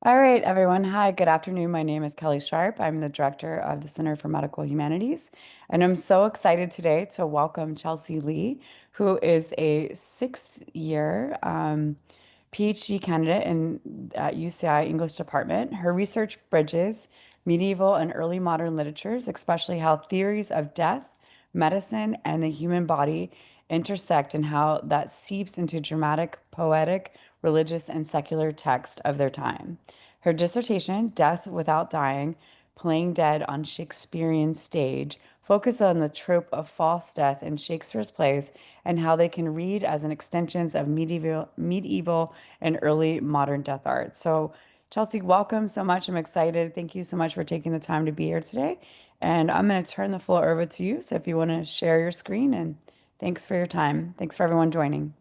All right, everyone. Hi, good afternoon. My name is Kelly Sharp. I'm the director of the Center for Medical Humanities, and I'm so excited today to welcome Chelsea Lee, who is a sixth year PhD candidate in at UCI English Department. Her research bridges medieval and early modern literatures, especially how theories of death, medicine, and the human body intersect and how that seeps into dramatic, poetic, religious, and secular text of their time. Her dissertation, Death Without Dying, Playing Dead on Shakespearean Stage, focused on the trope of false death in Shakespeare's plays and how they can read as an extensions of medieval and early modern death art. So, Chelsea, welcome so much. I'm excited. Thank you so much for taking the time to be here today. And I'm going to turn the floor over to you. So, if you want to share your screen, and thanks for your time. Thanks for everyone joining.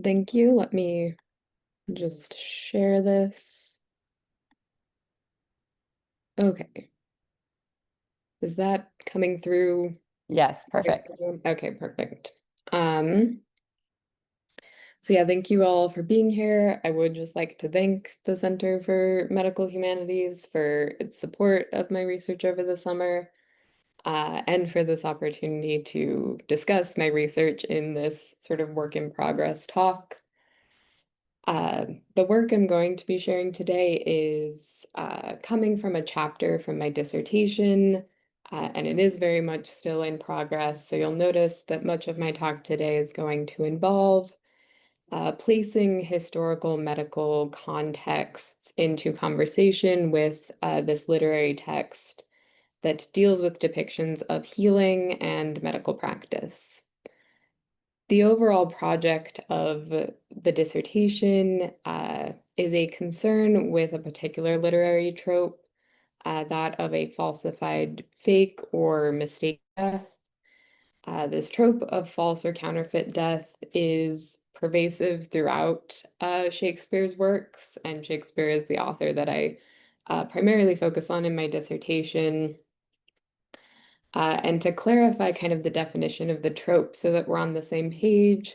Thank you. Let me just share this. Okay. Is that coming through? Yes, perfect. Okay, perfect. Um, so yeah, thank you all for being here. I would just like to thank the Center for Medical Humanities for its support of my research over the summer, and for this opportunity to discuss my research in this sort of work in progress talk. The work I'm going to be sharing today is coming from a chapter from my dissertation, and it is very much still in progress. So you'll notice that much of my talk today is going to involve placing historical medical contexts into conversation with this literary text that deals with depictions of healing and medical practice. The overall project of the dissertation is a concern with a particular literary trope, that of a falsified fake or mistake death. This trope of false or counterfeit death is pervasive throughout Shakespeare's works, and Shakespeare is the author that I primarily focus on in my dissertation. And to clarify kind of the definition of the trope so that we're on the same page,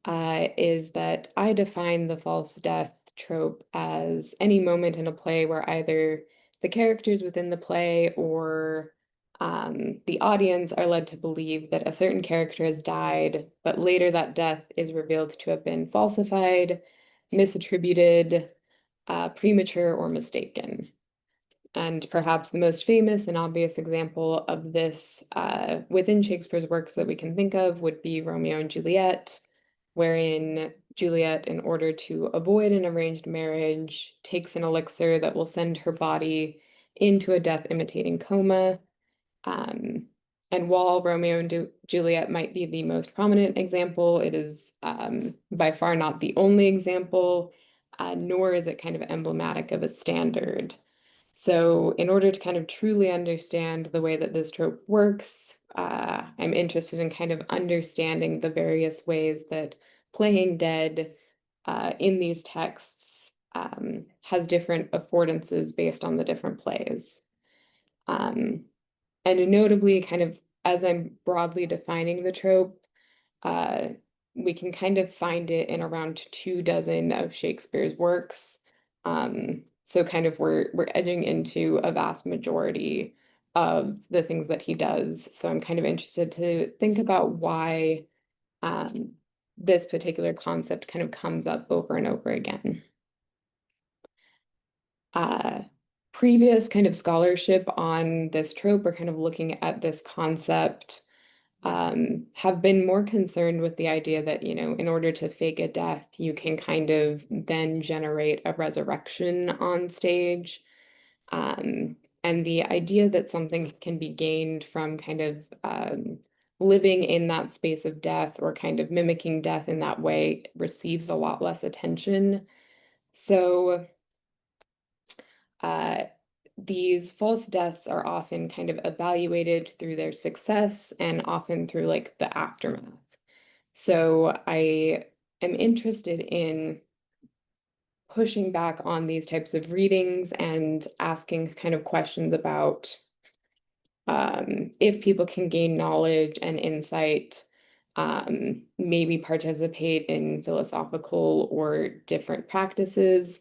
is that I define the false death trope as any moment in a play where either the characters within the play or the audience are led to believe that a certain character has died, but later that death is revealed to have been falsified, misattributed, premature, or mistaken. And perhaps the most famous and obvious example of this within Shakespeare's works that we can think of would be Romeo and Juliet, wherein Juliet, in order to avoid an arranged marriage, takes an elixir that will send her body into a death imitating coma. Um, and while Romeo and Juliet might be the most prominent example, it is by far not the only example, nor is it kind of emblematic of a standard. So, in order to kind of truly understand the way that this trope works, I'm interested in kind of understanding the various ways that playing dead in these texts has different affordances based on the different plays. Um, and notably, kind of as I'm broadly defining the trope, uh, we can kind of find it in around 24 of Shakespeare's works. So kind of we're edging into a vast majority of the things that he does. So I'm kind of interested to think about why um, this particular concept kind of comes up over and over again. Uh, Previous kind of scholarship on this trope or kind of looking at this concept have been more concerned with the idea that, in order to fake a death, you can kind of then generate a resurrection on stage. And the idea that something can be gained from kind of living in that space of death or kind of mimicking death in that way receives a lot less attention. So, uh, these false deaths are often kind of evaluated through their success and often through like the aftermath. So I am interested in pushing back on these types of readings and asking kind of questions about if people can gain knowledge and insight, maybe participate in philosophical or different practices,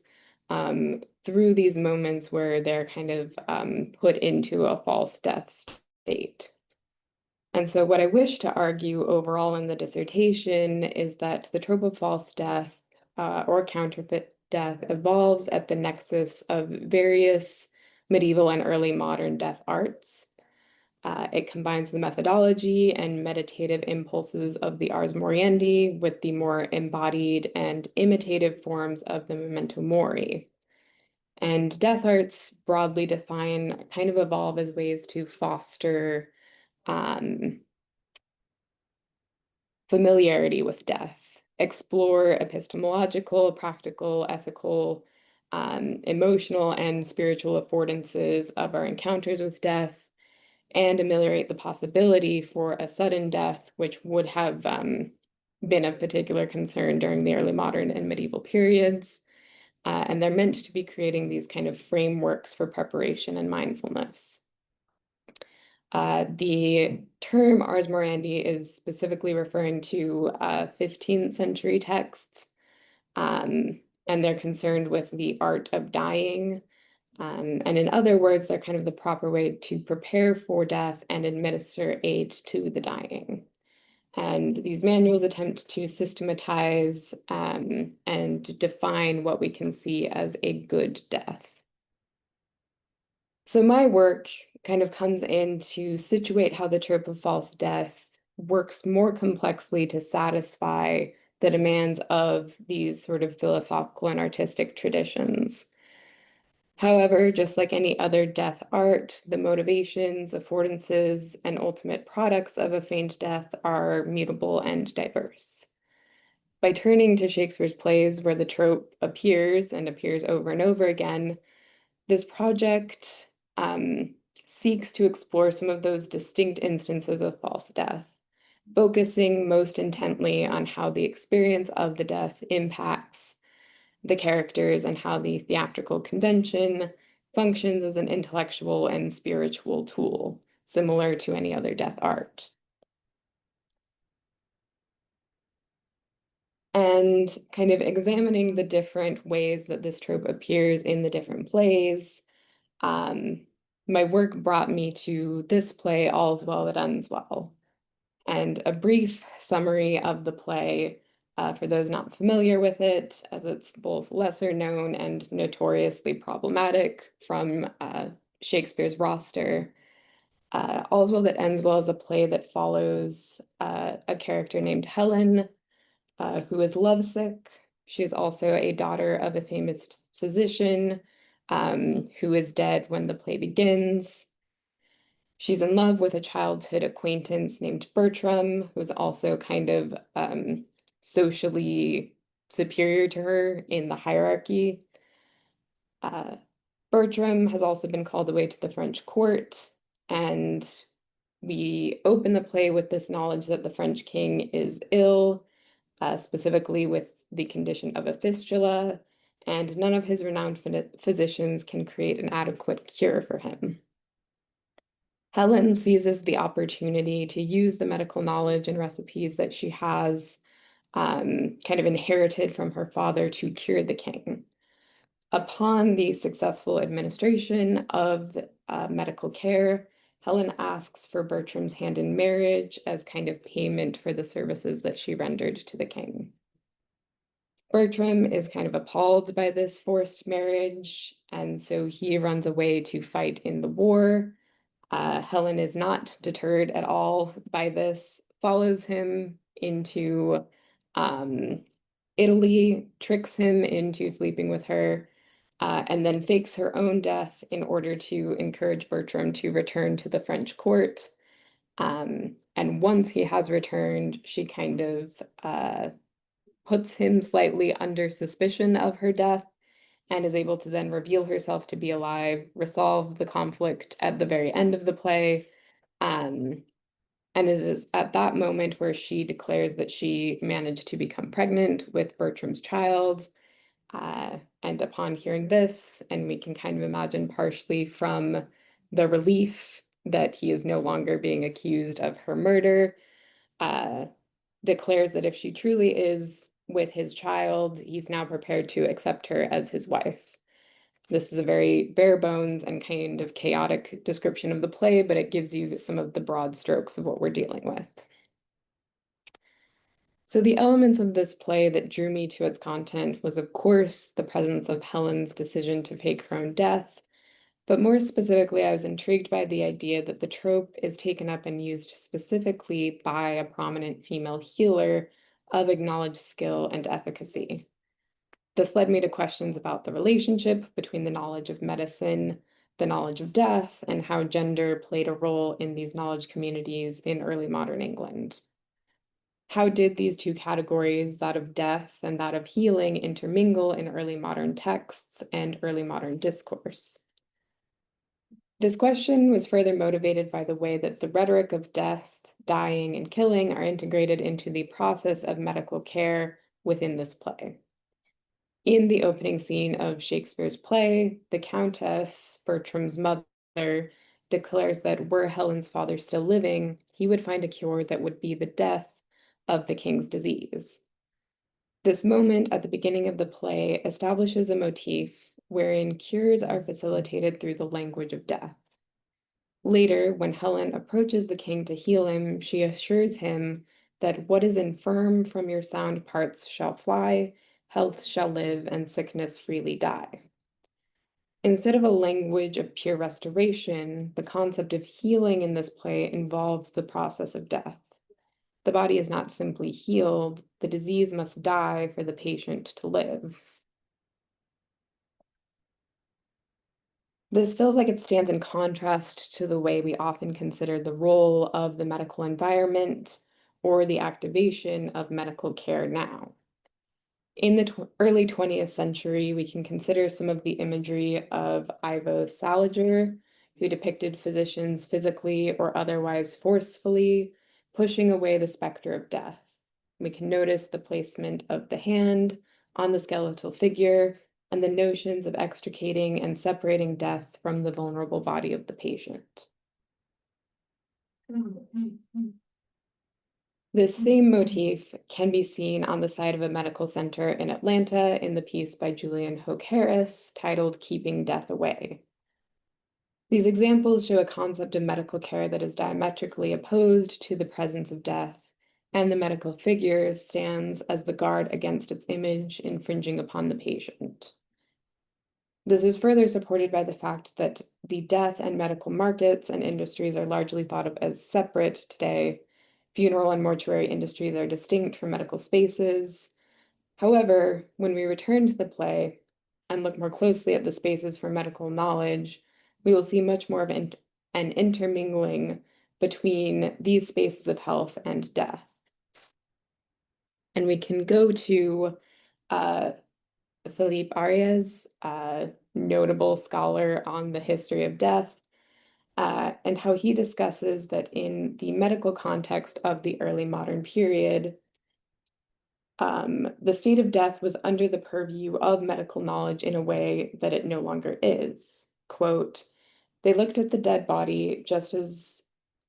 through these moments where they're kind of put into a false death state. And so what I wish to argue overall in the dissertation is that the trope of false death or counterfeit death evolves at the nexus of various medieval and early modern death arts. It combines the methodology and meditative impulses of the Ars Moriendi with the more embodied and imitative forms of the memento mori. And death arts, broadly defined, kind of evolve as ways to foster um, familiarity with death, explore epistemological, practical, ethical, emotional, and spiritual affordances of our encounters with death, and ameliorate the possibility for a sudden death, which would have been of particular concern during the early modern and medieval periods. And they're meant to be creating these kind of frameworks for preparation and mindfulness. The term Ars Moriendi is specifically referring to 15th century texts, and they're concerned with the art of dying. And in other words, they're kind of the proper way to prepare for death and administer aid to the dying. And these manuals attempt to systematize and define what we can see as a good death. So my work kind of comes in to situate how the trope of false death works more complexly to satisfy the demands of these sort of philosophical and artistic traditions. However, just like any other death art, the motivations, affordances, and ultimate products of a feigned death are mutable and diverse. By turning to Shakespeare's plays where the trope appears and appears over and over again, this project seeks to explore some of those distinct instances of false death, focusing most intently on how the experience of the death impacts the characters and how the theatrical convention functions as an intellectual and spiritual tool, similar to any other death art. And kind of examining the different ways that this trope appears in the different plays, my work brought me to this play, All's Well That Ends Well. And a brief summary of the play, for those not familiar with it, as it's both lesser known and notoriously problematic from Shakespeare's roster. All's Well That Ends Well is a play that follows a character named Helen, who is lovesick. She is also a daughter of a famous physician who is dead when the play begins. She's in love with a childhood acquaintance named Bertram, who's also kind of socially superior to her in the hierarchy. Uh, Bertram has also been called away to the French court, and we open the play with this knowledge that the French king is ill, specifically with the condition of a fistula, and none of his renowned physicians can create an adequate cure for him. Helen seizes the opportunity to use the medical knowledge and recipes that she has kind of inherited from her father to cure the king. Upon the successful administration of medical care, Helen asks for Bertram's hand in marriage as kind of payment for the services that she rendered to the king. Bertram is kind of appalled by this forced marriage, and so he runs away to fight in the war. Helen is not deterred at all by this, follows him into Italy, tricks him into sleeping with her, and then fakes her own death in order to encourage Bertram to return to the French court. And once he has returned, she kind of puts him slightly under suspicion of her death and is able to then reveal herself to be alive, resolve the conflict at the very end of the play. And it is at that moment where she declares that she managed to become pregnant with Bertram's child. And upon hearing this, and we can kind of imagine partially from the relief that he is no longer being accused of her murder, declares that if she truly is with his child, he's now prepared to accept her as his wife. This is a very bare bones and kind of chaotic description of the play, but it gives you some of the broad strokes of what we're dealing with. So the elements of this play that drew me to its content was, of course, the presence of Helen's decision to fake her own death, but more specifically, I was intrigued by the idea that the trope is taken up and used specifically by a prominent female healer of acknowledged skill and efficacy. This led me to questions about the relationship between the knowledge of medicine, the knowledge of death, and how gender played a role in these knowledge communities in early modern England. How did these two categories, that of death and that of healing, intermingle in early modern texts and early modern discourse? This question was further motivated by the way that the rhetoric of death, dying, and killing are integrated into the process of medical care within this play. In the opening scene of Shakespeare's play, the Countess, Bertram's mother, declares that were Helen's father still living, he would find a cure that would be the death of the king's disease. This moment at the beginning of the play establishes a motif wherein cures are facilitated through the language of death. Later, when Helen approaches the king to heal him, she assures him that what is infirm from your sound parts shall fly, health shall live, and sickness freely die. Instead of a language of pure restoration, the concept of healing in this play involves the process of death. The body is not simply healed, the disease must die for the patient to live. This feels like it stands in contrast to the way we often consider the role of the medical environment or the activation of medical care now. In the early 20th century, we can consider some of the imagery of Ivo Saliger, who depicted physicians physically or otherwise forcefully pushing away the specter of death. We can notice the placement of the hand on the skeletal figure and the notions of extricating and separating death from the vulnerable body of the patient. This same motif can be seen on the side of a medical center in Atlanta in the piece by Julian Hoke Harris titled Keeping Death Away. These examples show a concept of medical care that is diametrically opposed to the presence of death, and the medical figure stands as the guard against its image infringing upon the patient. This is further supported by the fact that the death and medical markets and industries are largely thought of as separate today. Funeral and mortuary industries are distinct from medical spaces. However, when we return to the play and look more closely at the spaces for medical knowledge, we will see much more of an intermingling between these spaces of health and death. And we can go to Philippe Ariès, a notable scholar on the history of death, and how he discusses that in the medical context of the early modern period, the state of death was under the purview of medical knowledge in a way that it no longer is. Quote, they looked at the dead body just as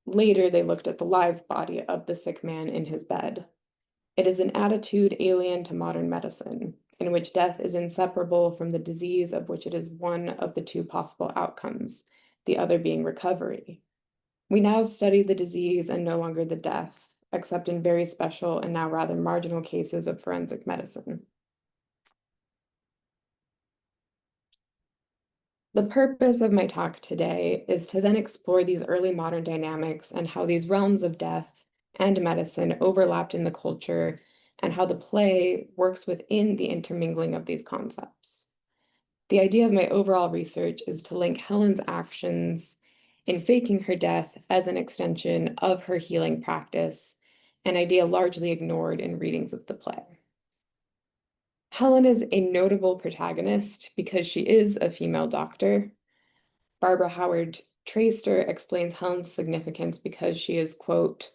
later they looked at the live body of the sick man in his bed. It is an attitude alien to modern medicine, in which death is inseparable from the disease of which it is one of the two possible outcomes, the other being recovery. We now study the disease and no longer the death, except in very special and now rather marginal cases of forensic medicine. The purpose of my talk today is to then explore these early modern dynamics and how these realms of death and medicine overlapped in the culture and how the play works within the intermingling of these concepts. The idea of my overall research is to link Helen's actions in faking her death as an extension of her healing practice, an idea largely ignored in readings of the play. Helen is a notable protagonist because she is a female doctor. Barbara Howard Traister explains Helen's significance because she is, quote,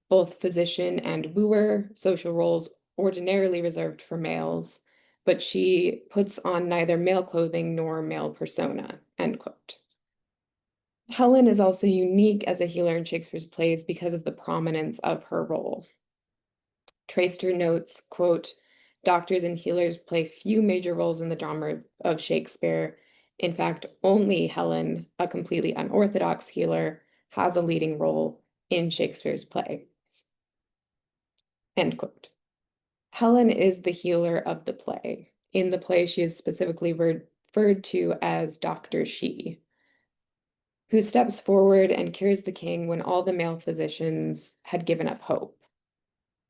both physician and wooer, social roles ordinarily reserved for males, but she puts on neither male clothing nor male persona, end quote. Helen is also unique as a healer in Shakespeare's plays because of the prominence of her role. Traister notes, quote, Doctors and healers play few major roles in the drama of Shakespeare. In fact, only Helen, a completely unorthodox healer, has a leading role in Shakespeare's play. End quote. Helen is the healer of the play. In the play, she is specifically referred to as Dr. She, who steps forward and cures the king when all the male physicians had given up hope.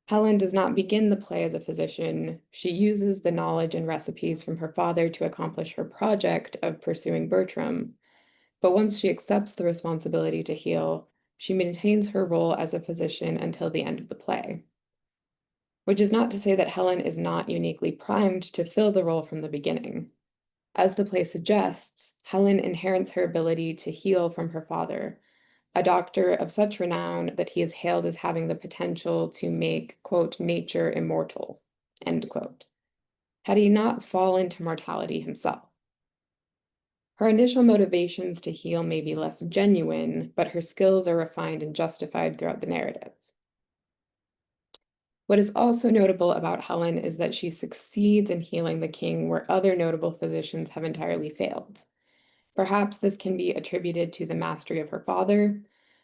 Helen does not begin the play as a physician. She uses the knowledge and recipes from her father to accomplish her project of pursuing Bertram. But once she accepts the responsibility to heal, she maintains her role as a physician until the end of the play. Which is not to say that Helen is not uniquely primed to fill the role from the beginning. As the play suggests, Helen inherits her ability to heal from her father, a doctor of such renown that he is hailed as having the potential to make, quote, nature immortal, end quote, had he not fallen into mortality himself. Her initial motivations to heal may be less genuine, but her skills are refined and justified throughout the narrative. What is also notable about Helen is that she succeeds in healing the king where other notable physicians have entirely failed. Perhaps this can be attributed to the mastery of her father,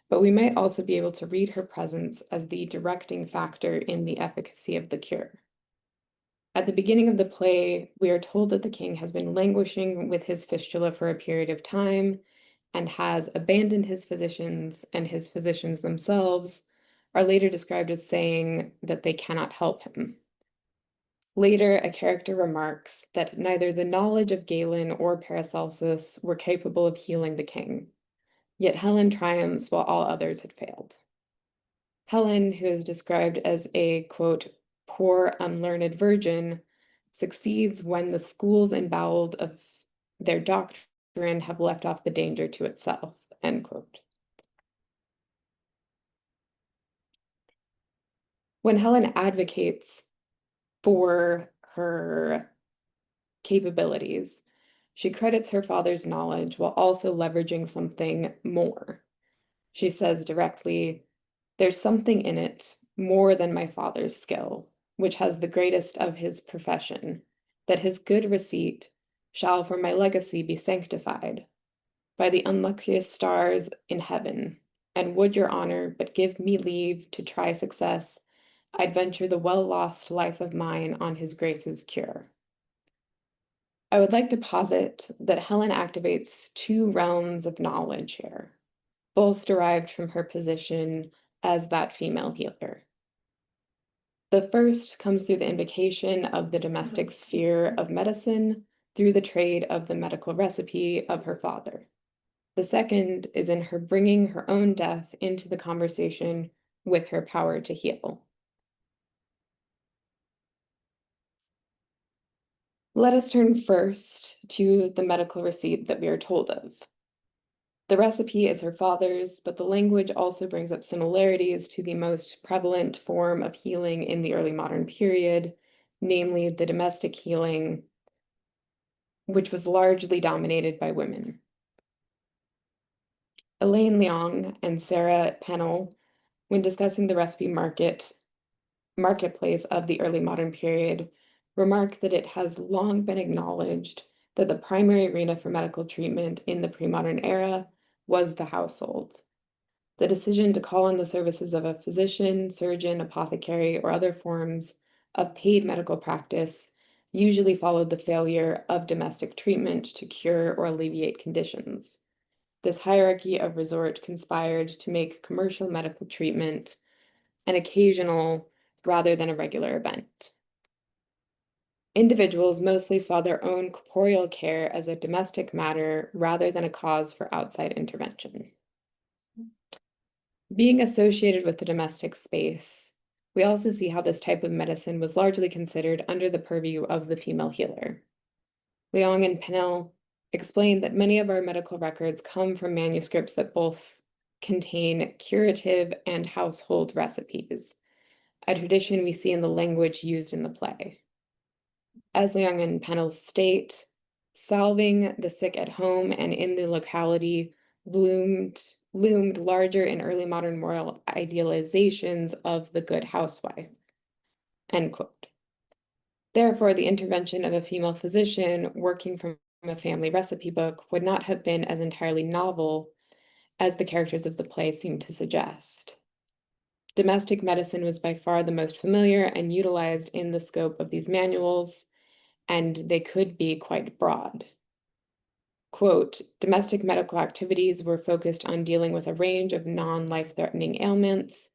but we might also be able to read her presence as the directing factor in the efficacy of the cure. At the beginning of the play, we are told that the king has been languishing with his fistula for a period of time and has abandoned his physicians, and his physicians themselves are later described as saying that they cannot help him. Later, a character remarks that neither the knowledge of Galen or Paracelsus were capable of healing the king, yet Helen triumphs while all others had failed. Helen, who is described as a, quote, poor, unlearned virgin, succeeds when the schools emboweled of their doctrine have left off the danger to itself, end quote. When Helen advocates for her capabilities, she credits her father's knowledge while also leveraging something more. She says directly, "There's something in it more than my father's skill, which has the greatest of his profession, that his good receipt shall for my legacy be sanctified by the unluckiest stars in heaven, and would your honor but give me leave to try success, I'd venture the well-lost life of mine on his grace's cure." I would like to posit that Helen activates two realms of knowledge here, both derived from her position as that female healer. The first comes through the invocation of the domestic sphere of medicine through the trade of the medical recipe of her father. The second is in her bringing her own death into the conversation with her power to heal. Let us turn first to the medical receipt that we are told of. The recipe is her father's, but the language also brings up similarities to the most prevalent form of healing in the early modern period, namely the domestic healing, which was largely dominated by women. Elaine Leong and Sarah Pennell, when discussing the recipe marketplace of the early modern period, remark that it has long been acknowledged that the primary arena for medical treatment in the pre-modern era was the household. The decision to call in the services of a physician, surgeon, apothecary, or other forms of paid medical practice usually followed the failure of domestic treatment to cure or alleviate conditions. This hierarchy of resort conspired to make commercial medical treatment an occasional rather than a regular event. Individuals mostly saw their own corporeal care as a domestic matter rather than a cause for outside intervention. Being associated with the domestic space, we also see how this type of medicine was largely considered under the purview of the female healer. Leong and Pennell explained that many of our medical records come from manuscripts that both contain curative and household recipes, a tradition we see in the language used in the play. As Leong and Pennell state, salving the sick at home and in the locality loomed larger in early modern moral idealizations of the good housewife, end quote. Therefore, the intervention of a female physician working from a family recipe book would not have been as entirely novel as the characters of the play seem to suggest. Domestic medicine was by far the most familiar and utilized in the scope of these manuals, and they could be quite broad. Quote, domestic medical activities were focused on dealing with a range of non-life-threatening ailments,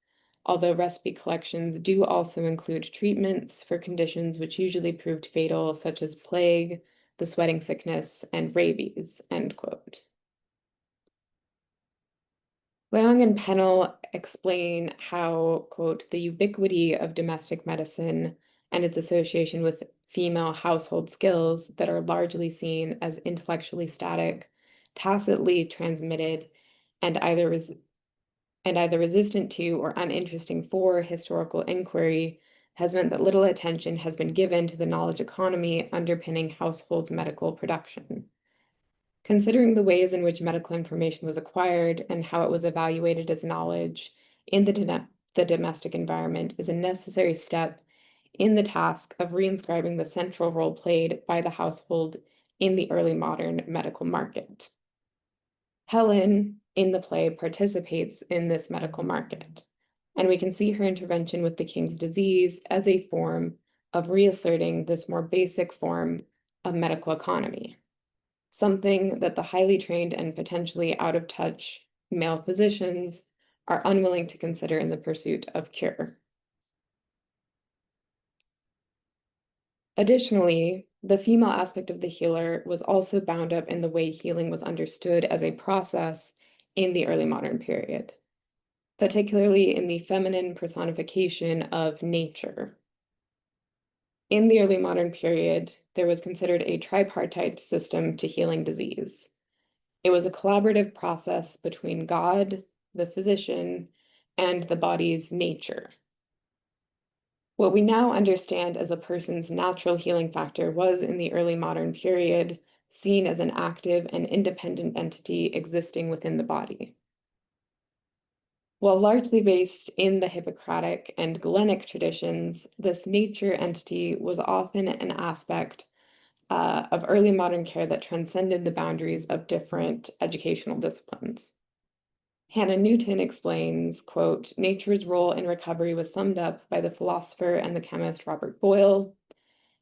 although recipe collections do also include treatments for conditions which usually proved fatal, such as plague, the sweating sickness, and rabies, end quote. Leong and Pennell explain how, quote, the ubiquity of domestic medicine and its association with female household skills that are largely seen as intellectually static, tacitly transmitted, and either resistant to or uninteresting for historical inquiry has meant that little attention has been given to the knowledge economy underpinning household medical production. Considering the ways in which medical information was acquired and how it was evaluated as knowledge in the domestic environment is a necessary step in the task of reinscribing the central role played by the household in the early modern medical market. Helen, in the play, participates in this medical market, and we can see her intervention with the king's disease as a form of reasserting this more basic form of medical economy, something that the highly trained and potentially out of touch male physicians are unwilling to consider in the pursuit of cure. Additionally, the female aspect of the healer was also bound up in the way healing was understood as a process in the early modern period, particularly in the feminine personification of nature. In the early modern period, there was considered a tripartite system to healing disease. It was a collaborative process between God, the physician, and the body's nature. What we now understand as a person's natural healing factor was, in the early modern period, seen as an active and independent entity existing within the body. While largely based in the Hippocratic and Galenic traditions, this nature entity was often an aspect of early modern care that transcended the boundaries of different educational disciplines. Hannah Newton explains, quote, nature's role in recovery was summed up by the philosopher and the chemist Robert Boyle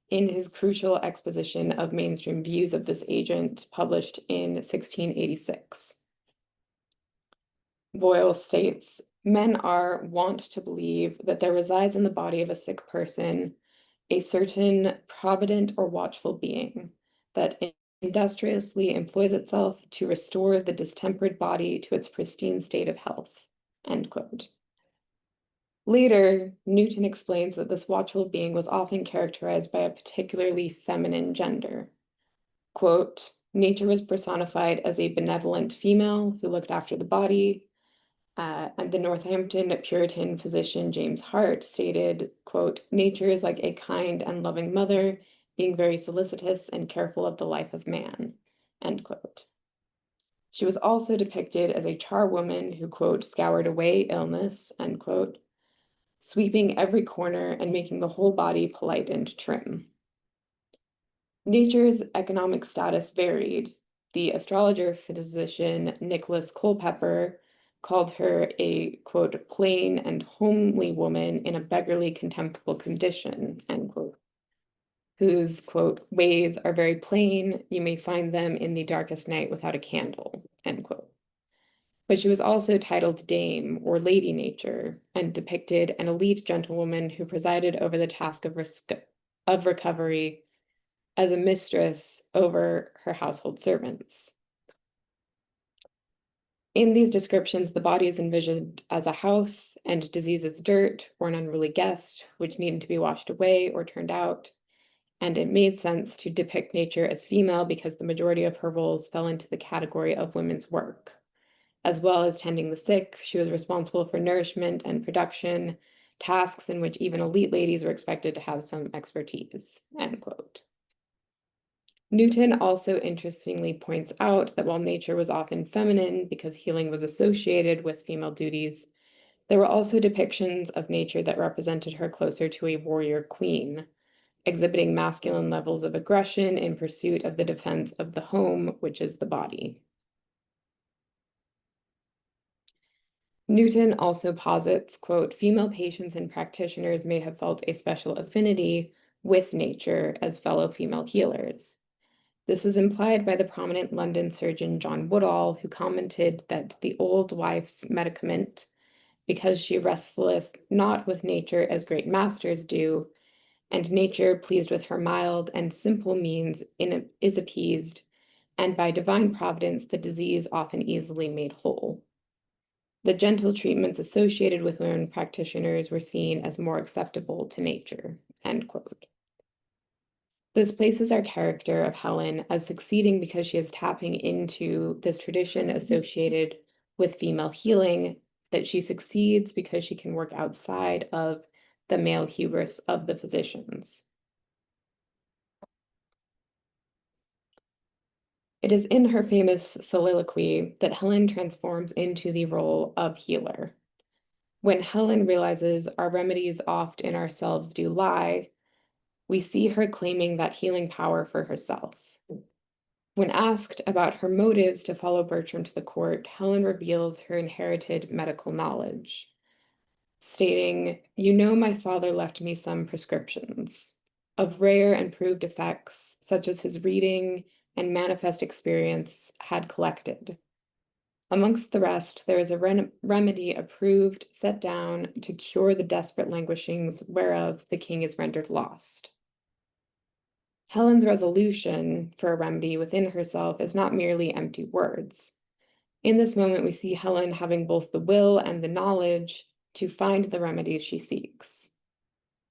in his crucial exposition of mainstream views of this agent, published in 1686. Boyle states, men are wont to believe that there resides in the body of a sick person a certain provident or watchful being that industriously employs itself to restore the distempered body to its pristine state of health, end quote. Later, Newton explains that this watchful being was often characterized by a particularly feminine gender. Quote, nature was personified as a benevolent female who looked after the body, and the Northampton Puritan physician James Hart stated, quote, nature is like a kind and loving mother, being very solicitous and careful of the life of man, end quote. She was also depicted as a charwoman who, quote, scoured away illness, end quote, sweeping every corner and making the whole body polite and trim. Nature's economic status varied. The astrologer physician Nicholas Culpeper called her a, quote, plain and homely woman in a beggarly contemptible condition, end quote, whose, quote, ways are very plain, you may find them in the darkest night without a candle, end quote. But she was also titled Dame or Lady Nature and depicted an elite gentlewoman who presided over the task of recovery as a mistress over her household servants. In these descriptions, the body is envisioned as a house and disease as dirt or an unruly guest, which needed to be washed away or turned out. And it made sense to depict nature as female because the majority of her roles fell into the category of women's work. As well as tending the sick, she was responsible for nourishment and production, tasks in which even elite ladies were expected to have some expertise, end quote. Newton also interestingly points out that while nature was often feminine because healing was associated with female duties, there were also depictions of nature that represented her closer to a warrior queen, exhibiting masculine levels of aggression in pursuit of the defense of the home, which is the body. Newton also posits, quote, female patients and practitioners may have felt a special affinity with nature as fellow female healers. This was implied by the prominent London surgeon John Woodall, who commented that the old wife's medicament, because she wrestleth not with nature as great masters do, and nature, pleased with her mild and simple means, is appeased, and by divine providence the disease often easily made whole. The gentle treatments associated with women practitioners were seen as more acceptable to nature, end quote. This places our character of Helen as succeeding because she is tapping into this tradition associated with female healing, that she succeeds because she can work outside of the male hubris of the physicians. It is in her famous soliloquy that Helen transforms into the role of healer. When Helen realizes our remedies oft in ourselves do lie, we see her claiming that healing power for herself. When asked about her motives to follow Bertram to the court, Helen reveals her inherited medical knowledge, stating, "You know my father left me some prescriptions of rare and proved effects, such as his reading and manifest experience had collected. Amongst the rest, there is a remedy approved, set down, to cure the desperate languishings whereof the king is rendered lost." Helen's resolution for a remedy within herself is not merely empty words. In this moment, we see Helen having both the will and the knowledge to find the remedies she seeks.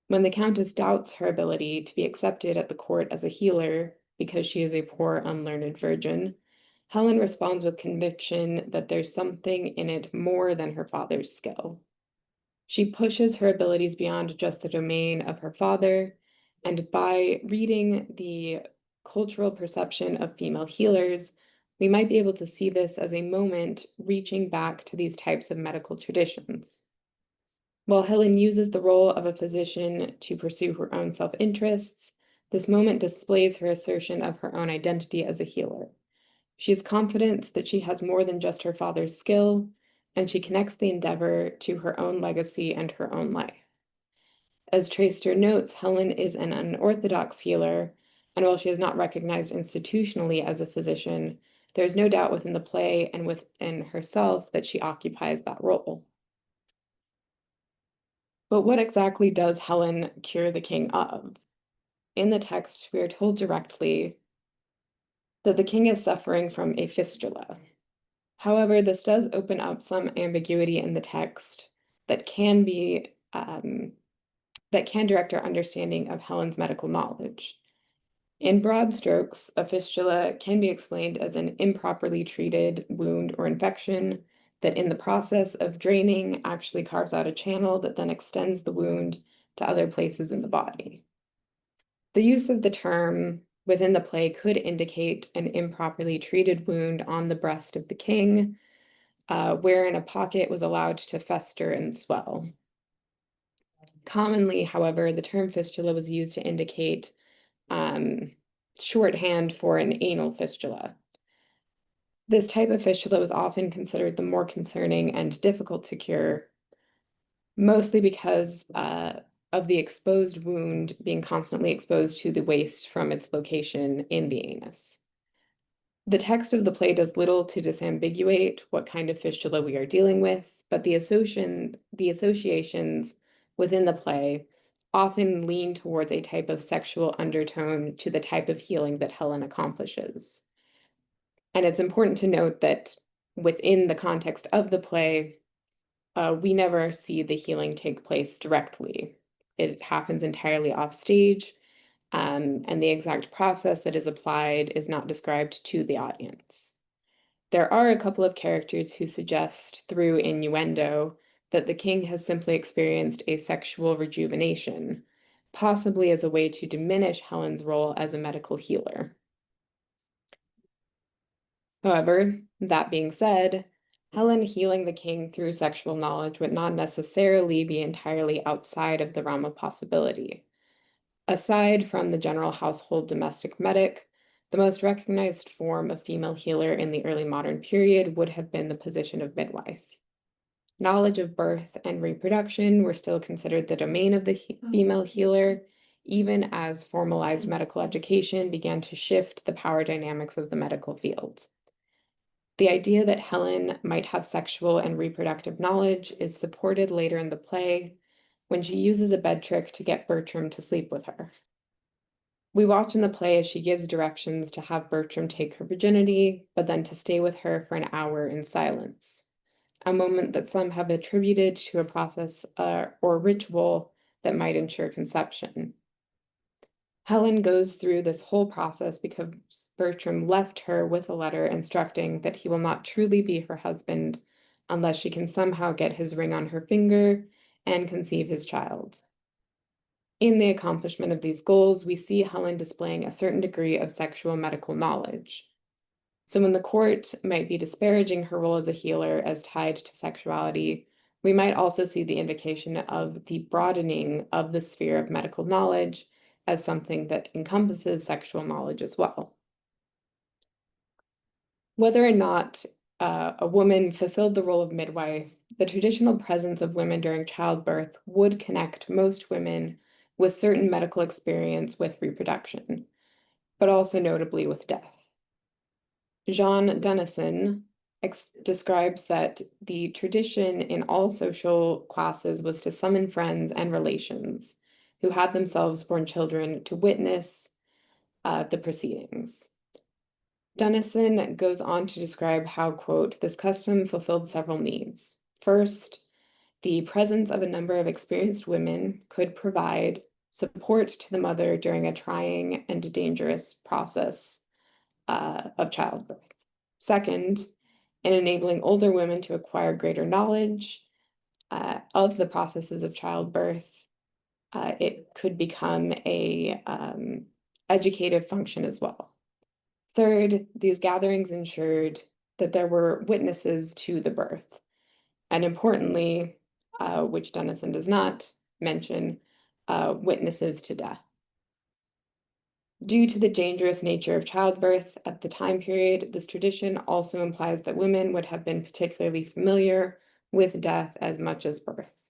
When the Countess doubts her ability to be accepted at the court as a healer because she is a poor, unlearned virgin, Helen responds with conviction that there's something in it more than her father's skill. She pushes her abilities beyond just the domain of her father, and by reading the cultural perception of female healers, we might be able to see this as a moment reaching back to these types of medical traditions. While Helen uses the role of a physician to pursue her own self-interests, this moment displays her assertion of her own identity as a healer. She is confident that she has more than just her father's skill, and she connects the endeavor to her own legacy and her own life. As Traister notes, Helen is an unorthodox healer, and while she is not recognized institutionally as a physician, there is no doubt within the play and within herself that she occupies that role. But what exactly does Helen cure the king of? In the text, we are told directly that the king is suffering from a fistula. However, this does open up some ambiguity in the text that can direct our understanding of Helen's medical knowledge. In broad strokes, a fistula can be explained as an improperly treated wound or infection that in the process of draining actually carves out a channel that then extends the wound to other places in the body. The use of the term within the play could indicate an improperly treated wound on the breast of the king, wherein a pocket was allowed to fester and swell. Commonly, however, the term fistula was used to indicate shorthand for an anal fistula. This type of fistula was often considered the more concerning and difficult to cure, mostly because of the exposed wound being constantly exposed to the waste from its location in the anus. The text of the play does little to disambiguate what kind of fistula we are dealing with, but the associations within the play often lean towards a type of sexual undertone to the type of healing that Helen accomplishes. And it's important to note that within the context of the play, we never see the healing take place directly. It happens entirely off stage, and the exact process that is applied is not described to the audience. There are a couple of characters who suggest through innuendo that the king has simply experienced a sexual rejuvenation, possibly as a way to diminish Helen's role as a medical healer. However, that being said, Helen healing the king through sexual knowledge would not necessarily be entirely outside of the realm of possibility. Aside from the general household domestic medic, the most recognized form of female healer in the early modern period would have been the position of midwife. Knowledge of birth and reproduction were still considered the domain of the female healer, even as formalized medical education began to shift the power dynamics of the medical field. The idea that Helen might have sexual and reproductive knowledge is supported later in the play when she uses a bed trick to get Bertram to sleep with her. We watch in the play as she gives directions to have Bertram take her virginity, but then to stay with her for an hour in silence, a moment that some have attributed to a process or ritual that might ensure conception. Helen goes through this whole process because Bertram left her with a letter instructing that he will not truly be her husband unless she can somehow get his ring on her finger and conceive his child. In the accomplishment of these goals, we see Helen displaying a certain degree of sexual medical knowledge. So when the court might be disparaging her role as a healer as tied to sexuality, we might also see the indication of the broadening of the sphere of medical knowledge as something that encompasses sexual knowledge as well. Whether or not a woman fulfilled the role of midwife, the traditional presence of women during childbirth would connect most women with certain medical experience with reproduction, but also notably with death. Jean Dennison describes that the tradition in all social classes was to summon friends and relations who had themselves born children to witness the proceedings. Dennison goes on to describe how, quote, this custom fulfilled several needs. First, the presence of a number of experienced women could provide support to the mother during a trying and dangerous process of childbirth. Second, in enabling older women to acquire greater knowledge of the processes of childbirth, it could become a educative function as well. Third, these gatherings ensured that there were witnesses to the birth, and importantly, which Dennison does not mention, witnesses to death. Due to the dangerous nature of childbirth at the time period, this tradition also implies that women would have been particularly familiar with death as much as birth.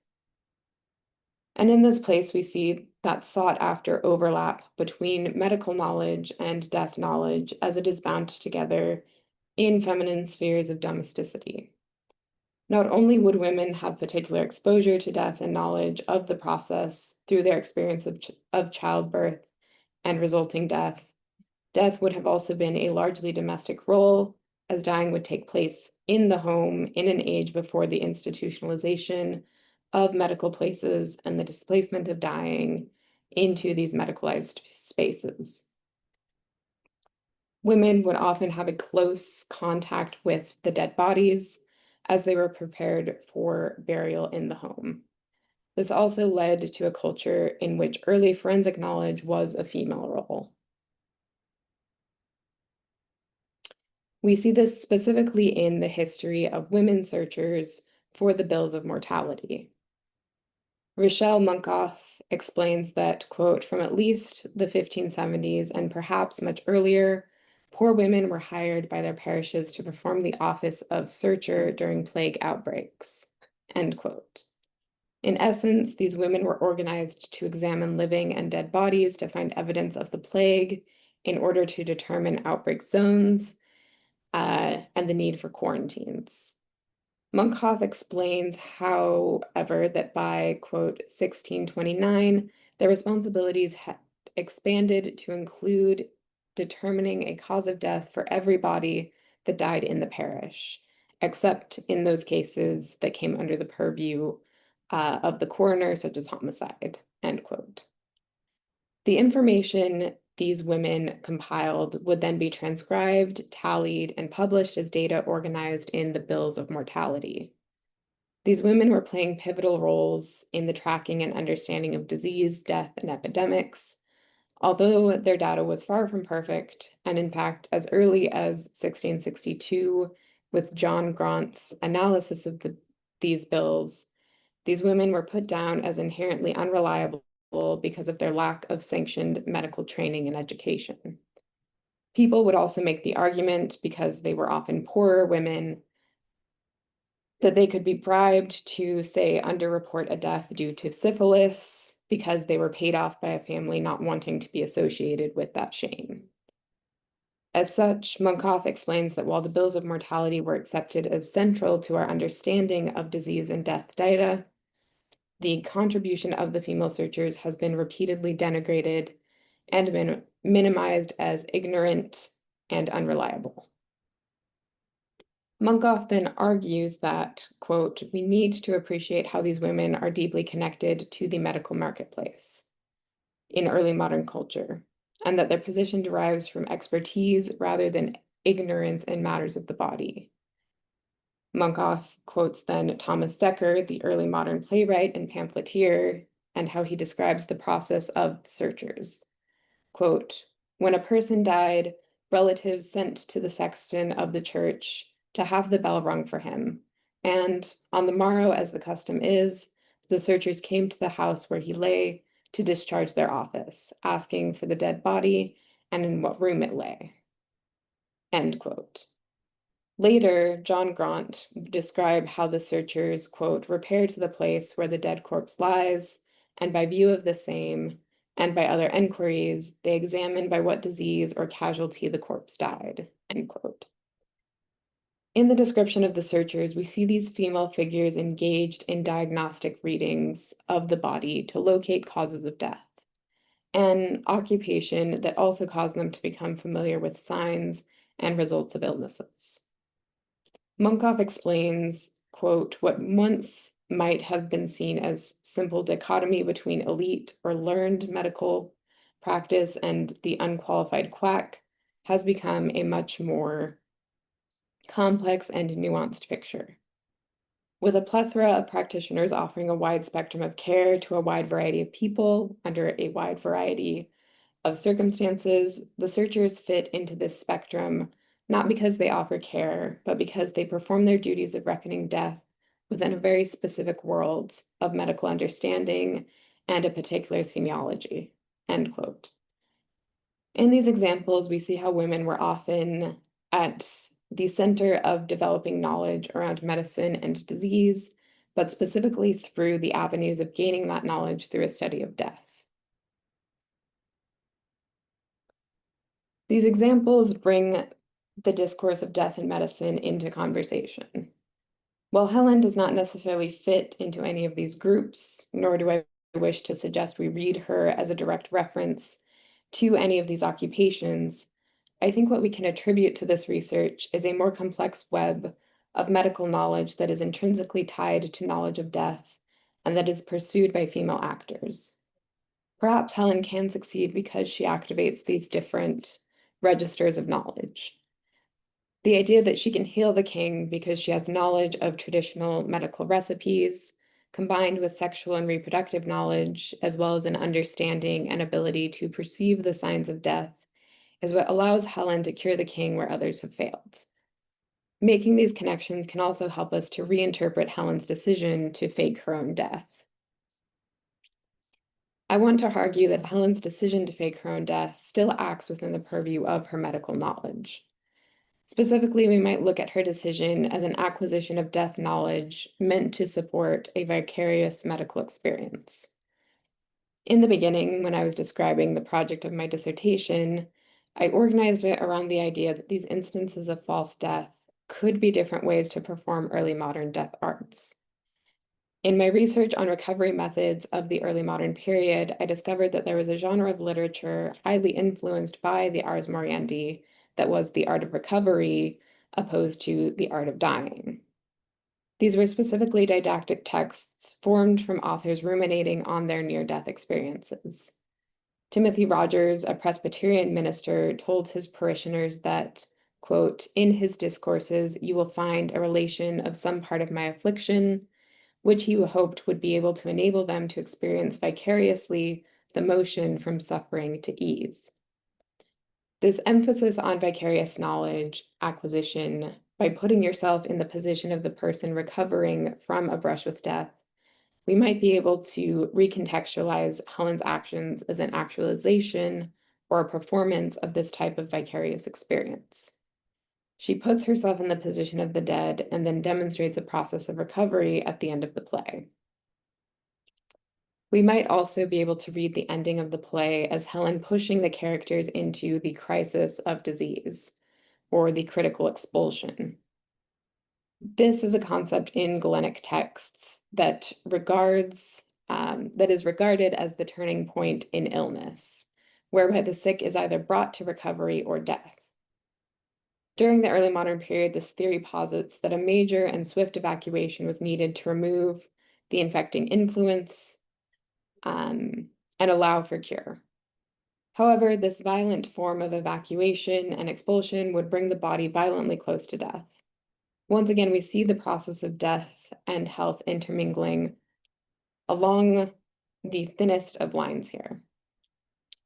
And in this place, we see that sought after overlap between medical knowledge and death knowledge as it is bound together in feminine spheres of domesticity. Not only would women have particular exposure to death and knowledge of the process through their experience of childbirth and resulting death, death would have also been a largely domestic role, as dying would take place in the home in an age before the institutionalization of medical places and the displacement of dying into these medicalized spaces. Women would often have a close contact with the dead bodies as they were prepared for burial in the home. This also led to a culture in which early forensic knowledge was a female role. We see this specifically in the history of women searchers for the bills of mortality. Rochelle Munkoff explains that, quote, from at least the 1570s and perhaps much earlier, poor women were hired by their parishes to perform the office of searcher during plague outbreaks, end quote. In essence, these women were organized to examine living and dead bodies to find evidence of the plague in order to determine outbreak zones and the need for quarantines. Munkoff explains, however, that by, quote, 1629, their responsibilities had expanded to include determining a cause of death for everybody that died in the parish, except in those cases that came under the purview of the coroner, such as homicide, end quote. The information these women compiled would then be transcribed, tallied, and published as data organized in the bills of mortality. These women were playing pivotal roles in the tracking and understanding of disease, death, and epidemics. Although their data was far from perfect, and in fact, as early as 1662, with John Graunt's analysis of these bills, these women were put down as inherently unreliable because of their lack of sanctioned medical training and education. People would also make the argument, because they were often poorer women, that they could be bribed to, say, underreport a death due to syphilis because they were paid off by a family not wanting to be associated with that shame. As such, Munkoff explains that while the bills of mortality were accepted as central to our understanding of disease and death data, the contribution of the female searchers has been repeatedly denigrated and minimized as ignorant and unreliable. Munkoff then argues that, quote, "We need to appreciate how these women are deeply connected to the medical marketplace in early modern culture, and that their position derives from expertise rather than ignorance in matters of the body." Munkoff quotes then Thomas Dekker, the early modern playwright and pamphleteer, and how he describes the process of the searchers. Quote, "When a person died, relatives sent to the sexton of the church to have the bell rung for him, and on the morrow, as the custom is, the searchers came to the house where he lay to discharge their office, asking for the dead body and in what room it lay." End quote. Later, John Grant described how the searchers, quote, "repair to the place where the dead corpse lies, and by view of the same, and by other enquiries, they examine by what disease or casualty the corpse died," end quote. In the description of the searchers, we see these female figures engaged in diagnostic readings of the body to locate causes of death, an occupation that also caused them to become familiar with signs and results of illnesses. Munkoff explains, quote, "What once might have been seen as simple dichotomy between elite or learned medical practice and the unqualified quack has become a much more complex and nuanced picture. With a plethora of practitioners offering a wide spectrum of care to a wide variety of people under a wide variety of circumstances, the searchers fit into this spectrum not because they offer care, but because they perform their duties of reckoning death within a very specific world of medical understanding and a particular semiology," end quote. In these examples, we see how women were often at the center of developing knowledge around medicine and disease, but specifically through the avenues of gaining that knowledge through a study of death. These examples bring the discourse of death and medicine into conversation. While Helen does not necessarily fit into any of these groups, nor do I wish to suggest we read her as a direct reference to any of these occupations, I think what we can attribute to this research is a more complex web of medical knowledge that is intrinsically tied to knowledge of death and that is pursued by female actors. Perhaps Helen can succeed because she activates these different registers of knowledge. The idea that she can heal the king because she has knowledge of traditional medical recipes, combined with sexual and reproductive knowledge, as well as an understanding and ability to perceive the signs of death, is what allows Helen to cure the king where others have failed. Making these connections can also help us to reinterpret Helen's decision to fake her own death. I want to argue that Helen's decision to fake her own death still acts within the purview of her medical knowledge. Specifically, we might look at her decision as an acquisition of death knowledge meant to support a vicarious medical experience. In the beginning, when I was describing the project of my dissertation, I organized it around the idea that these instances of false death could be different ways to perform early modern death arts. In my research on recovery methods of the early modern period, I discovered that there was a genre of literature highly influenced by the Ars Moriendi that was the art of recovery, opposed to the art of dying. These were specifically didactic texts formed from authors ruminating on their near-death experiences. Timothy Rogers, a Presbyterian minister, told his parishioners that, quote, "In his discourses you will find a relation of some part of my affliction, which he hoped would be able to enable them to experience vicariously the motion from suffering to ease." This emphasis on vicarious knowledge acquisition by putting yourself in the position of the person recovering from a brush with death we might be able to recontextualize Helen's actions as an actualization or a performance of this type of vicarious experience. She puts herself in the position of the dead and then demonstrates a process of recovery at the end of the play. We might also be able to read the ending of the play as Helen pushing the characters into the crisis of disease or the critical expulsion. This is a concept in Galenic texts that is regarded as the turning point in illness, whereby the sick is either brought to recovery or death. During the early modern period, this theory posits that a major and swift evacuation was needed to remove the infecting influence and allow for cure. However, this violent form of evacuation and expulsion would bring the body violently close to death. Once again, we see the process of death and health intermingling along the thinnest of lines here.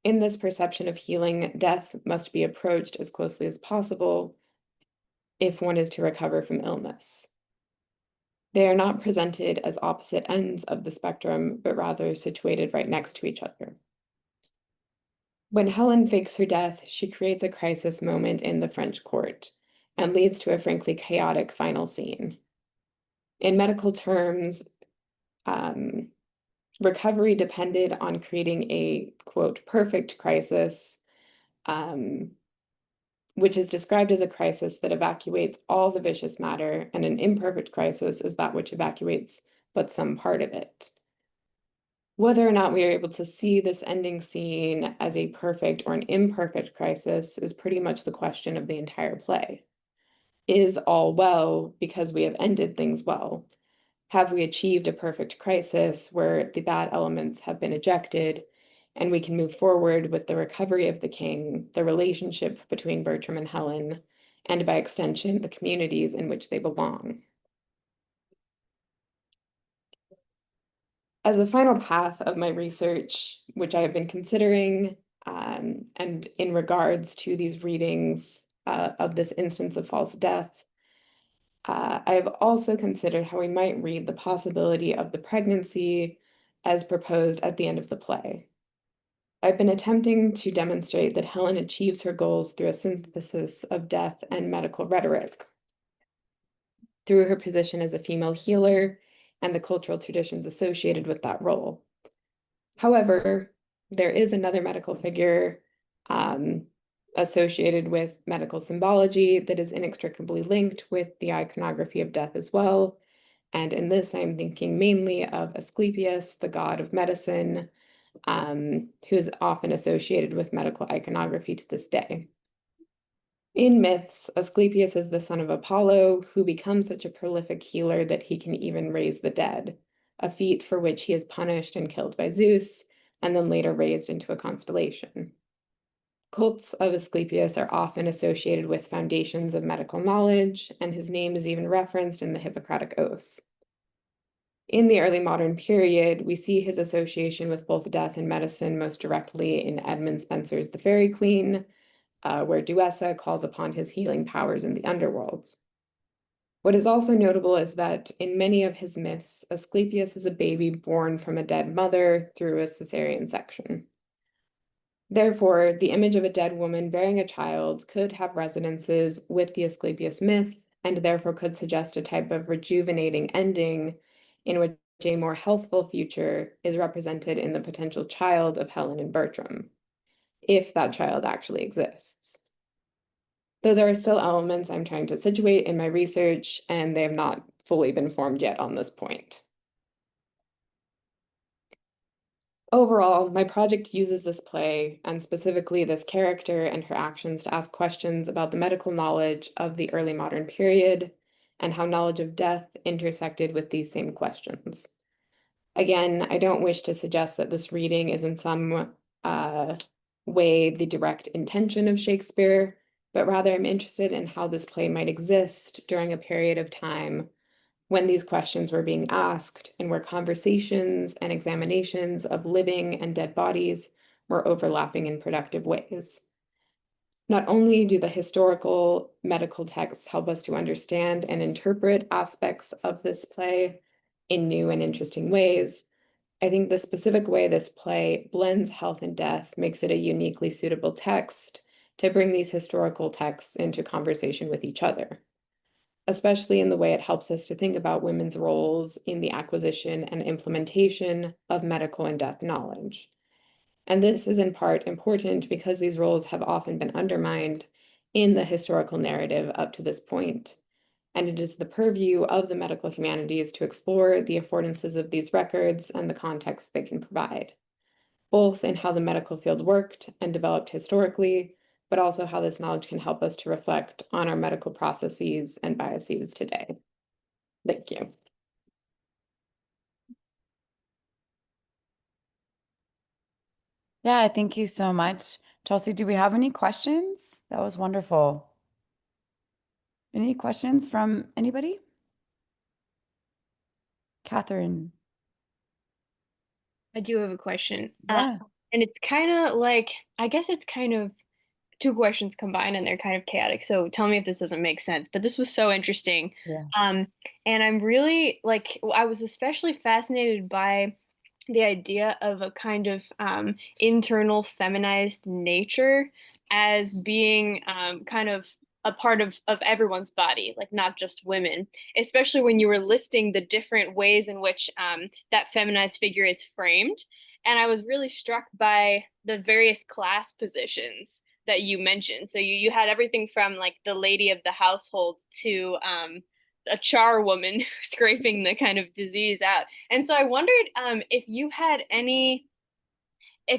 In this perception of healing, death must be approached as closely as possible if one is to recover from illness. They are not presented as opposite ends of the spectrum, but rather situated right next to each other. When Helen fakes her death, she creates a crisis moment in the French court and leads to a frankly chaotic final scene. In medical terms, recovery depended on creating a, quote, perfect crisis, which is described as a crisis that evacuates all the vicious matter, and an imperfect crisis is that which evacuates but some part of it. Whether or not we are able to see this ending scene as a perfect or an imperfect crisis is pretty much the question of the entire play. Is all well because we have ended things well? Have we achieved a perfect crisis where the bad elements have been ejected and we can move forward with the recovery of the king, the relationship between Bertram and Helen, and by extension, the communities in which they belong? As a final path of my research, which I have been considering, and in regards to these readings of this instance of false death, I have also considered how we might read the possibility of the pregnancy as proposed at the end of the play. I've been attempting to demonstrate that Helen achieves her goals through a synthesis of death and medical rhetoric, through her position as a female healer and the cultural traditions associated with that role. However, there is another medical figure associated with medical symbology that is inextricably linked with the iconography of death as well. And in this, I'm thinking mainly of Asclepius, the god of medicine, who is often associated with medical iconography to this day. In myths, Asclepius is the son of Apollo, who becomes such a prolific healer that he can even raise the dead, a feat for which he is punished and killed by Zeus, and then later raised into a constellation. Cults of Asclepius are often associated with foundations of medical knowledge, and his name is even referenced in the Hippocratic Oath. In the early modern period, we see his association with both death and medicine most directly in Edmund Spenser's The Faerie Queene, where Duessa calls upon his healing powers in the underworlds. What is also notable is that in many of his myths, Asclepius is a baby born from a dead mother through a cesarean section. Therefore, the image of a dead woman bearing a child could have resonances with the Asclepius myth, and therefore could suggest a type of rejuvenating ending in which a more healthful future is represented in the potential child of Helen and Bertram, if that child actually exists. Though there are still elements I'm trying to situate in my research, and they have not fully been formed yet on this point. Overall, my project uses this play, and specifically this character and her actions, to ask questions about the medical knowledge of the early modern period, and how knowledge of death intersected with these same questions. Again, I don't wish to suggest that this reading is in some way the direct intention of Shakespeare, but rather I'm interested in how this play might exist during a period of time when these questions were being asked and where conversations and examinations of living and dead bodies were overlapping in productive ways. Not only do the historical medical texts help us to understand and interpret aspects of this play, in new and interesting ways. I think the specific way this play blends health and death makes it a uniquely suitable text to bring these historical texts into conversation with each other, especially in the way it helps us to think about women's roles in the acquisition and implementation of medical and death knowledge. And this is in part important because these roles have often been undermined in the historical narrative up to this point, and it is the purview of the medical humanities to explore the affordances of these records and the context they can provide, both in how the medical field worked and developed historically, but also how this knowledge can help us to reflect on our medical processes and biases today. Thank you. Yeah, thank you so much. Chelsea, do we have any questions? That was wonderful. Any questions from anybody? Catherine. I do have a question. Yeah. And it's kind of like, I guess it's kind of two questions combined and they're kind of chaotic. So tell me if this doesn't make sense. But this was so interesting. Yeah. And I'm really like, I was especially fascinated by the idea of a kind of internal feminized nature as being kind of a part of everyone's body, like not just women, especially when you were listing the different ways in which that feminized figure is framed. And I was really struck by the various class positions that you mentioned. So you had everything from like the lady of the household to a charwoman scraping the kind of disease out. And so I wondered if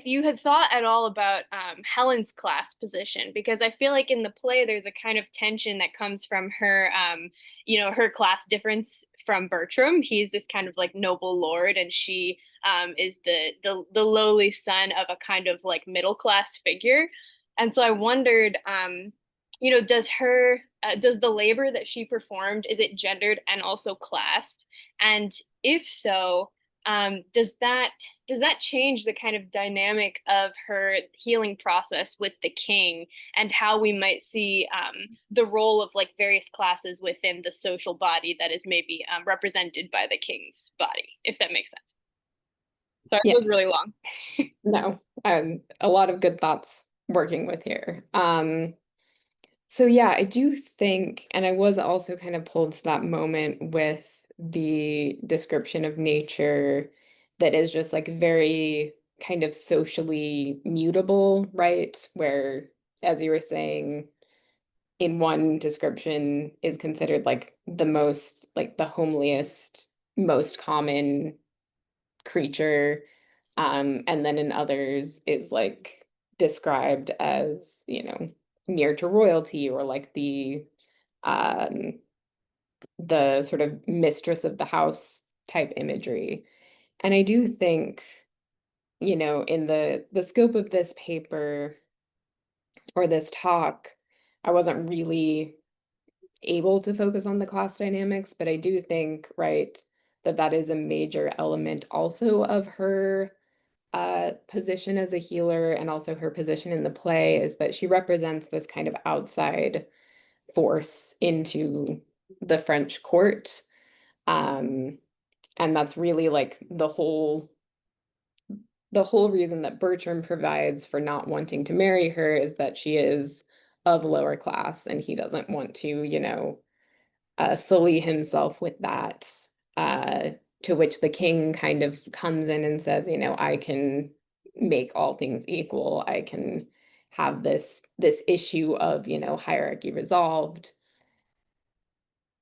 you had thought at all about Helen's class position, because I feel like in the play there's a kind of tension that comes from her, her class difference from Bertram. He's this kind of like noble lord, and she is the lowly son of a kind of like middle class figure. And so I wondered, does the labor that she performed, is it gendered and also classed? And if so, does that change the kind of dynamic of her healing process with the king, and how we might see the role of like various classes within the social body that is maybe represented by the king's body, if that makes sense? Sorry, it was really Yes. long. No, a lot of good thoughts working with here. So yeah, I do think, and I was also kind of pulled to that moment with the description of nature that is just like very kind of socially mutable, right? Where, as you were saying, in one description is considered like the most, like the homeliest, most common creature. And then in others is like described as, near to royalty, or like um the sort of mistress of the house type imagery. And I do think, in the scope of this paper or this talk, I wasn't really able to focus on the class dynamics, but I do think, right, that that is a major element also of her position as a healer, and also her position in the play is that she represents this kind of outside force into the French court. Um, and that's really like the whole reason that Bertram provides for not wanting to marry her is that she is of lower class, and he doesn't want to, sully himself with that. Uh, to which the king kind of comes in and says, I can make all things equal. I can have this issue of, hierarchy resolved.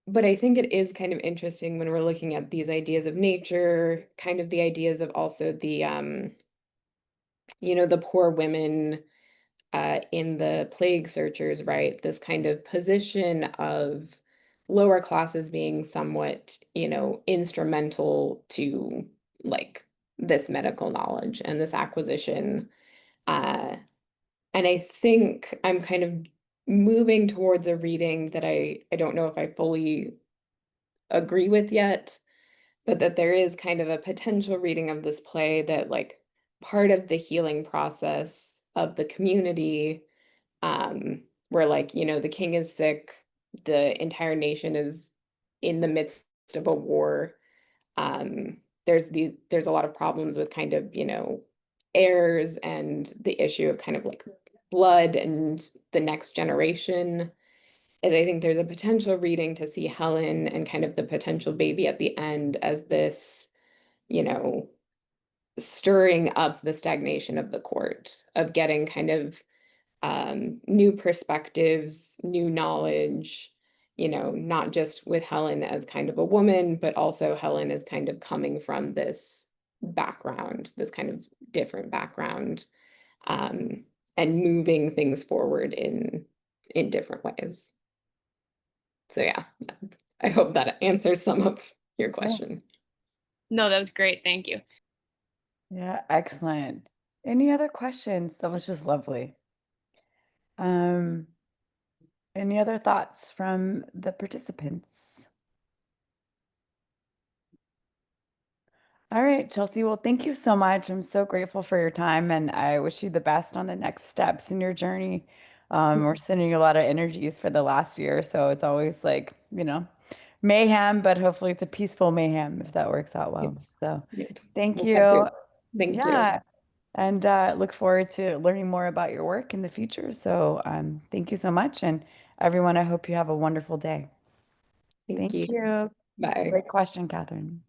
But I think it is kind of interesting when we're looking at these ideas of nature, kind of the ideas of also the poor women in the Plague Searchers, right? This kind of position of lower classes being somewhat, instrumental to like this medical knowledge and this acquisition. Uh, and I think I'm kind of moving towards a reading that I don't know if I fully agree with yet, but that there is kind of a potential reading of this play that like part of the healing process of the community, where like, the king is sick, the entire nation is in the midst of a war, there's a lot of problems with kind of, heirs and the issue of kind of like blood and the next generation. And I think there's a potential reading to see Helen and kind of the potential baby at the end as this, you know, stirring up the stagnation of the court, of getting kind of new perspectives, new knowledge, not just with Helen as kind of a woman, but also Helen as kind of coming from this background, this kind of different background, um, and moving things forward in different ways. So yeah, I hope that answers some of your question. No, that was great. Thank you. Yeah, excellent. Any other questions? That was just lovely. Um, any other thoughts from the participants? All right, Chelsea. Well, thank you so much. I'm so grateful for your time, and I wish you the best on the next steps in your journey. We're sending you a lot of energies for the last year, so it's always like, mayhem, but hopefully it's a peaceful mayhem if that works out well. Yes. So Yep. thank We'll get through you. it. Thank you. Yeah, and look forward to learning more about your work in the future. So thank you so much, and everyone, I hope you have a wonderful day. Thank Thank you. you. Bye. Great question, Catherine.